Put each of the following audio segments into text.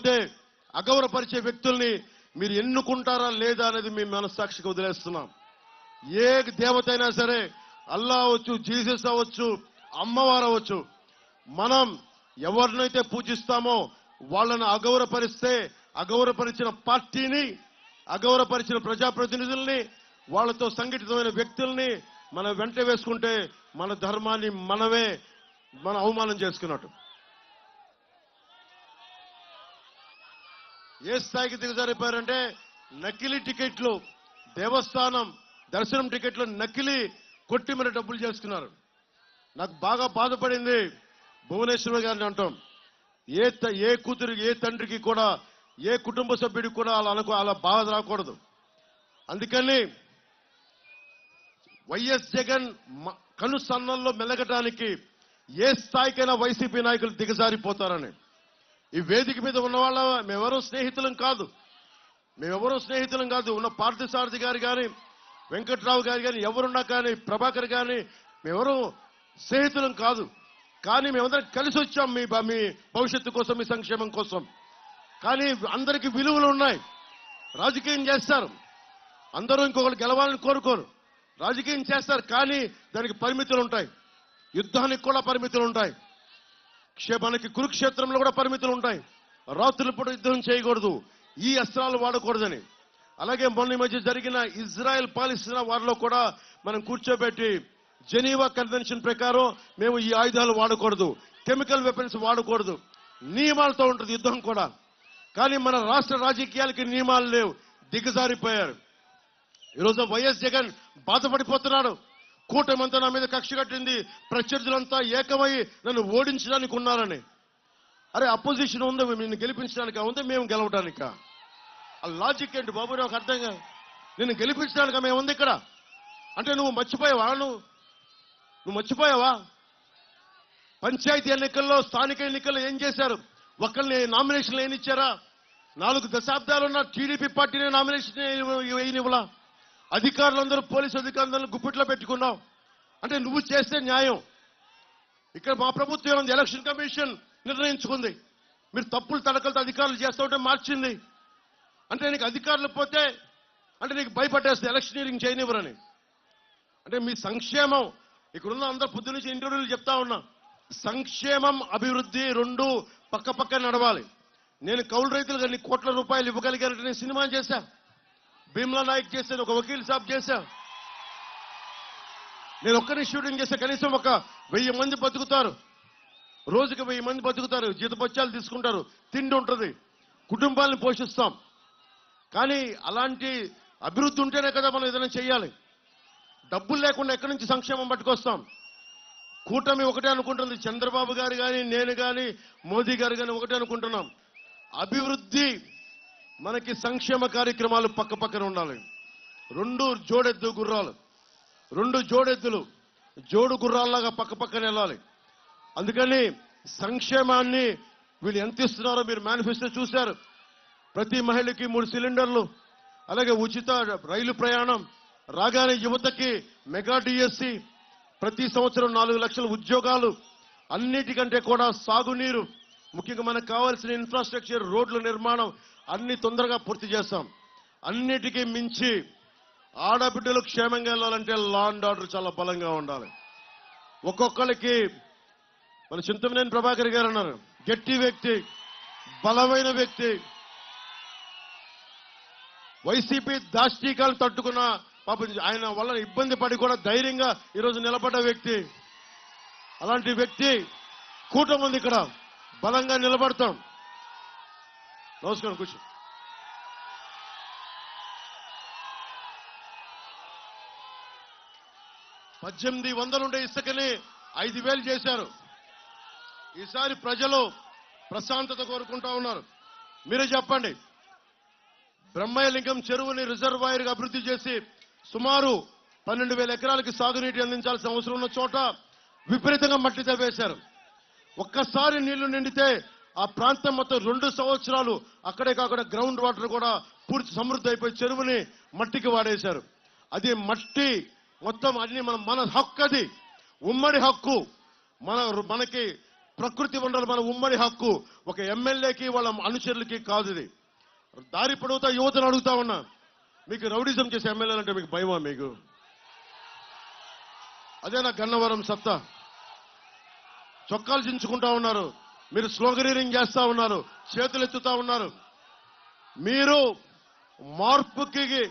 లేకపోతే అగౌరవపరిచే వ్యక్తుల్ని మీరు ఎన్నుకుంటారా లేదా అనేది మీ మనస్సాక్షికి వదిలేస్తున్నాం. ఏ దేవత అయినా సరే, అల్లా అవచ్చు, జీసస్ అవ్వచ్చు, అమ్మవారు అవ్వచ్చు, మనం ఎవరినైతే పూజిస్తామో వాళ్ళను అగౌరవపరిస్తే, అగౌరవపరిచిన పార్టీని, అగౌరవపరిచిన ప్రజాప్రతినిధుల్ని, వాళ్ళతో సంఘటితమైన వ్యక్తుల్ని మనం వెంట వేసుకుంటే మన ధర్మాన్ని మనమే అవమానం చేసుకున్నట్టు. ఏ స్థాయికి దిగజారిపోయారంటే నకిలీ టికెట్లు, దేవస్థానం దర్శనం టికెట్లు నకిలీ కొట్టి మరి డబ్బులు చేసుకున్నారు. నాకు బాగా బాధపడింది భువనేశ్వర్ గారిని అంటాం. ఏ కూతురికి, ఏ తండ్రికి కూడా, ఏ కుటుంబ సభ్యుడికి కూడా అలా బాధ రాకూడదు. అందుకని వైఎస్ జగన్ కనుసన్నల్లో మెలగటానికి ఏ స్థాయికైనా వైసీపీ నాయకులు దిగజారిపోతారని. ఈ వేదిక మీద ఉన్న వాళ్ళ మేమెవరూ స్నేహితులం కాదు. ఉన్న పార్థసారథి గారు కానీ, వెంకట్రావు గారు కానీ, ఎవరున్నా కానీ, ప్రభాకర్ కానీ, మేమెవరూ స్నేహితులం కాదు. కానీ మేమందరం కలిసి వచ్చాం మీ భవిష్యత్తు కోసం, మీ సంక్షేమం కోసం. కానీ అందరికీ విలువలు ఉన్నాయి. రాజకీయం చేస్తారు, అందరూ ఇంకొకరు గెలవాలని కోరుకోరు. రాజకీయం చేస్తారు, కానీ దానికి పరిమితులు ఉంటాయి. యుద్ధానికి కూడా పరిమితులు ఉంటాయి. మనకి కురుక్షేత్రంలో కూడా పరిమితులు ఉంటాయి. రాత్రుల పూట యుద్ధం చేయకూడదు, ఈ అస్త్రాలు వాడకూడదని. అలాగే మొన్న మధ్య జరిగిన ఇజ్రాయెల్ పాలిస్తున్న వారిలో కూడా మనం కూర్చోబెట్టి జెనీవా కన్వెన్షన్ ప్రకారం మేము ఈ ఆయుధాలు వాడకూడదు, కెమికల్ వెపన్స్ వాడకూడదు, నియమాలతో ఉంటుంది యుద్ధం కూడా. కానీ మన రాష్ట్ర రాజకీయాలకి నియమాలు లేవు, దిగజారిపోయారు. ఈరోజు వైఎస్ జగన్ బాధపడిపోతున్నాడు. కూటమంతా నా మీద కక్ష కట్టింది, ప్రత్యర్థులంతా ఏకమై నన్ను ఓడించడానికి ఉన్నారని. అరే అపోజిషన్ ఉందా నిన్ను గెలిపించడానికా, ఉందా మేము గెలవడానికా? ఆ లాజిక్ ఏంటి బాబు? నాకు అర్థం కాదు. నిన్ను గెలిపించడానికా మేము ఉంది ఇక్కడ అంటే నువ్వు మర్చిపోయావా? పంచాయతీ ఎన్నికల్లో, స్థానిక ఎన్నికల్లో ఏం చేశారు? ఒకరిని నామినేషన్లు ఏమి ఇచ్చారా? 4 దశాబ్దాలున్న టీడీపీ పార్టీని నామినేషన్ వేయనివ్వలా. అధికారులందరూ, పోలీసు అధికారులందరూ గుప్పిట్లో పెట్టుకున్నావు. అంటే నువ్వు చేస్తే న్యాయం. ఇక్కడ మా ప్రభుత్వం ఎలక్షన్ కమిషన్ నిర్ణయించుకుంది, మీరు తప్పులు తడకలతో అధికారులు చేస్తూ ఉంటే మార్చింది. అంటే నీకు అధికారులు పోతే అంటే నీకు భయపడేస్తే ఎలక్షనీరింగ్ చేయనివ్వరని. అంటే మీ సంక్షేమం, ఇక్కడున్న అందరూ పొద్దు నుంచి ఇంటర్వ్యూలు చెప్తా ఉన్నా, సంక్షేమం అభివృద్ధి రెండు పక్క నడవాలి. నేను కౌలు రైతులుగా నీ కోట్ల రూపాయలు ఇవ్వగలిగానంటే నేను సినిమా చేశా, భీమ్లా నాయక్ చేశాను, ఒక వకీల్ సాబ్ చేశా. నేను ఒక్కరిని షూటింగ్ చేస్తే కనీసం 1000 మంది బతుకుతారు, రోజుకి 1000 మంది బతుకుతారు, జీతపత్యాలు తీసుకుంటారు, తిండి ఉంటుంది, కుటుంబాలను పోషిస్తాం. కానీ అలాంటి అభివృద్ధి ఉంటేనే కదా మనం ఏదైనా చేయాలి. డబ్బులు లేకుండా ఎక్కడి నుంచి సంక్షేమం పట్టుకొస్తాం? కూటమి ఒకటే అనుకుంటుంది, చంద్రబాబు గారు కానీ, నేను కానీ, మోదీ గారు కానీ ఒకటే అనుకుంటున్నాం, అభివృద్ధి మనకి సంక్షేమ కార్యక్రమాలు పక్కన ఉండాలి. 2 జోడెద్దులు జోడు గుర్రాల్లాగా పక్కన వెళ్ళాలి. అందుకని సంక్షేమాన్ని వీళ్ళు ఎంత ఇస్తున్నారో మీరు మేనిఫెస్టో చూశారు. ప్రతి మహిళకి 3 సిలిండర్లు, అలాగే ఉచిత రైలు ప్రయాణం, రాగానే యువతకి మెగా డిఎస్సి, ప్రతి సంవత్సరం 4 లక్షల ఉద్యోగాలు, అన్నిటికంటే కూడా సాగునీరు, ముఖ్యంగా మనకు కావాల్సిన ఇన్ఫ్రాస్ట్రక్చర్, రోడ్ల నిర్మాణం అన్ని తొందరగా పూర్తి చేస్తాం. అన్నిటికీ మించి ఆడబిడ్డలు క్షేమంగా వెళ్ళాలంటే లా అండ్ ఆర్డర్ చాలా బలంగా ఉండాలి. ఒక్కొక్కరికి మన చింతమనేని ప్రభాకర్ గారు అన్నారు, గట్టి వ్యక్తి, బలమైన వ్యక్తి, వైసీపీ దాష్టీకాలను తట్టుకున్న పాపం ఆయన వల్ల ఇబ్బంది పడి కూడా ధైర్యంగా ఈరోజు నిలబడ్డ వ్యక్తి. అలాంటి వ్యక్తి కూటమి ఉంది ఇక్కడ, బలంగా నిలబడతాం. నమస్కారం, కూర్చో. $1800 ఇసుకని 5000 చేశారు. ఈసారి ప్రజలు ప్రశాంతత కోరుకుంటా ఉన్నారు. మీరే చెప్పండి, బ్రహ్మయ్యలింగం చెరువుని రిజర్వాయర్గా అభివృద్ధి చేసి సుమారు 12,000 ఎకరాలకి సాగునీటి అందించాల్సిన అవసరం ఉన్న చోట విపరీతంగా మట్టి తవ్వేశారు. ఒక్కసారి నీళ్లు నిండితే ఆ ప్రాంతం మొత్తం 2 సంవత్సరాలు అక్కడే కాకుండా గ్రౌండ్ వాటర్ కూడా పూర్తి సమృద్ధి అయిపోయి చెరువుని మట్టికి వాడేశారు. అది మట్టి మొత్తం అన్ని మన హక్కు, అది ఉమ్మడి హక్కు. మనకి ప్రకృతి వనరులు మన ఉమ్మడి హక్కు. ఒక ఎమ్మెల్యేకి వాళ్ళ అనుచరులకి కాదు ఇది. దారి పొడవుతా యువతను అడుగుతా ఉన్నా, మీకు రౌడిజం చేసే ఎమ్మెల్యేలు అంటే మీకు భయమా? మీకు అదే నా గన్నవరం సత్తా. చొక్కాలు చించుకుంటా ఉన్నారు, మీరు స్లోగనీరింగ్ చేస్తా ఉన్నారు, చేతులు ఎత్తుతా ఉన్నారు. మీరు మార్పుకి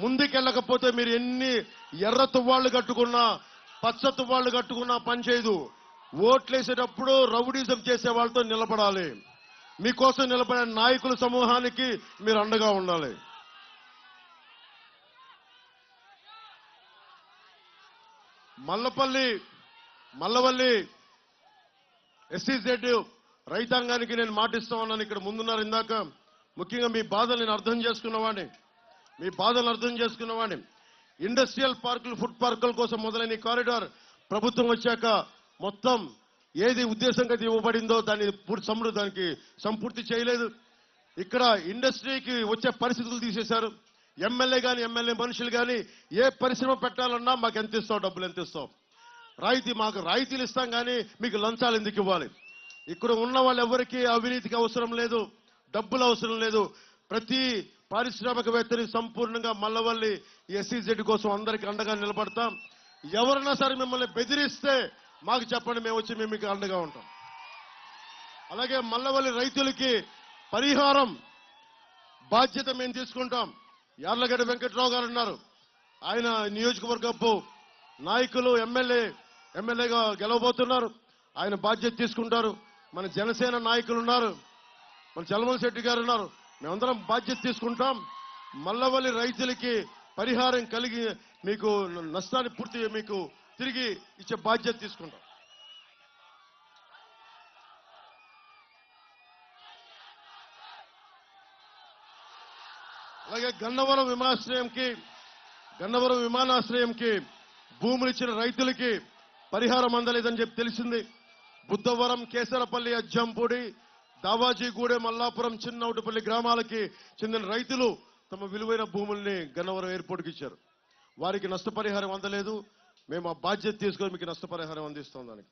ముందుకెళ్ళకపోతే మీరు ఎన్ని ఎర్ర తువ్వాళ్లు కట్టుకున్నా, పచ్చ తువ్వాళ్లు కట్టుకున్నా పనిచేయదు. ఓట్లేసేటప్పుడు రౌడీజం చేసే వాళ్ళతో నిలబడాలి. మీకోసం నిలబడే నాయకుల సమూహానికి మీరు అండగా ఉండాలి. మల్లవల్లి SEZ రైతాంగానికి నేను మాటిస్తా ఉన్నాను. ఇక్కడ ముందున్నారు ఇందాక. ముఖ్యంగా మీ బాధలు నేను అర్థం చేసుకున్నవాడిని. ఇండస్ట్రియల్ పార్కులు, ఫుడ్ పార్కుల కోసం మొదలైన కారిడార్ ప్రభుత్వం వచ్చాక మొత్తం ఏది ఉద్దేశంగా ఇవ్వబడిందో దానికి సంపూర్తి చేయలేదు. ఇక్కడ ఇండస్ట్రీకి వచ్చే పరిస్థితులు తీసేశారు. ఎమ్మెల్యే మనుషులు కానీ ఏ పరిశ్రమ పెట్టాలన్నా మాకు ఎంత ఇస్తావు, డబ్బులు ఎంత ఇస్తావు, మాకు రాయితీలు ఇస్తాం కానీ మీకు లంచాలు ఎందుకు ఇవ్వాలి? ఇక్కడ ఉన్న వాళ్ళు ఎవరికి అవినీతికి అవసరం లేదు, డబ్బులు అవసరం లేదు. ప్రతి పారిశ్రామికవేత్తని సంపూర్ణంగా మల్లవల్లి SEZ కోసం అందరికీ అండగా నిలబడతాం. ఎవరన్నా సరే మిమ్మల్ని బెదిరిస్తే మాకు చెప్పండి, మేము వచ్చి మేము మీకు అండగా ఉంటాం. అలాగే మల్లవల్లి రైతులకి పరిహారం బాధ్యత మేము తీసుకుంటాం. యార్లగడ్డ వెంకట్రావు గారు ఉన్నారు, ఆయన నియోజకవర్గపు నాయకులు ఎమ్మెల్యేగా గెలవబోతున్నారు. ఆయన బాధ్యత తీసుకుంటారు. మన జనసేన నాయకులు ఉన్నారు, మన చలమల్ శెట్టి గారు ఉన్నారు. మేమందరం బాధ్యత తీసుకుంటాం. మల్లవల్లి రైతులకి పరిహారం కలిగి మీకు నష్టాన్ని పూర్తిగా మీకు తిరిగి ఇచ్చే బాధ్యత తీసుకుంటాం. అలాగే గన్నవరం విమానాశ్రయంకి భూములు ఇచ్చిన రైతులకి పరిహారం అందలేదని చెప్పి తెలిసింది. బుద్ధవరం, కేసరపల్లి, అజ్జంపూడి, దావాజీగూడె, మల్లాపురం, చిన్నౌటిపల్లి గ్రామాలకి చెందిన రైతులు తమ విలువైన భూముల్ని గన్నవరం ఎయిర్పోర్ట్కి ఇచ్చారు. వారికి నష్టపరిహారం అందలేదు. మేము ఆ బాధ్యత తీసుకొని మీకు నష్టపరిహారం అందిస్తాం. దానికి